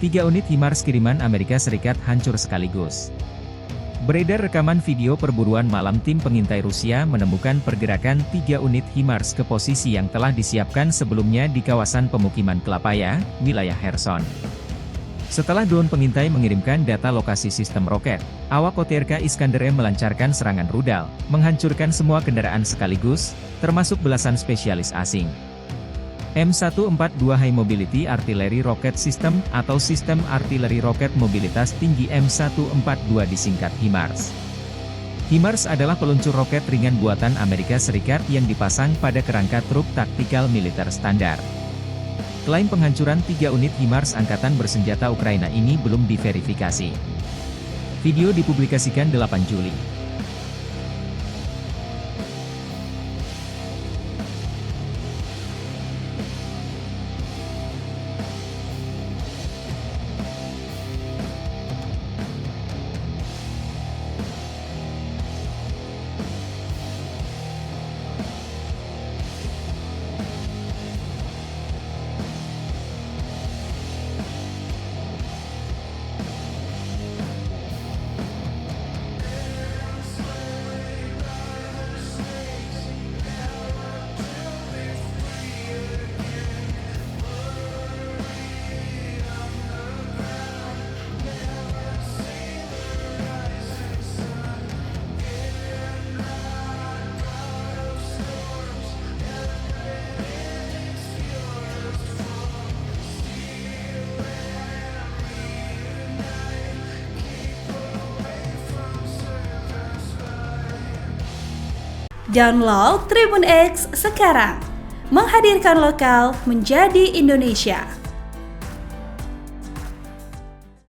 3 unit HIMARS kiriman Amerika Serikat hancur sekaligus. Beredar rekaman video perburuan malam tim pengintai Rusia menemukan pergerakan 3 unit HIMARS ke posisi yang telah disiapkan sebelumnya di kawasan pemukiman Klapaya, wilayah Kherson. Setelah drone pengintai mengirimkan data lokasi sistem roket, awak OTRK Iskander-M melancarkan serangan rudal, menghancurkan semua kendaraan sekaligus, termasuk belasan spesialis asing. M142 High Mobility Artillery Rocket System, atau Sistem Artileri Roket Mobilitas Tinggi M142 disingkat HIMARS. HIMARS adalah peluncur roket ringan buatan Amerika Serikat yang dipasang pada kerangka truk taktikal militer standar. Klaim penghancuran 3 unit HIMARS angkatan bersenjata Ukraina ini belum diverifikasi. Video dipublikasikan 8 Juli. Download Tribun X sekarang, menghadirkan lokal menjadi Indonesia.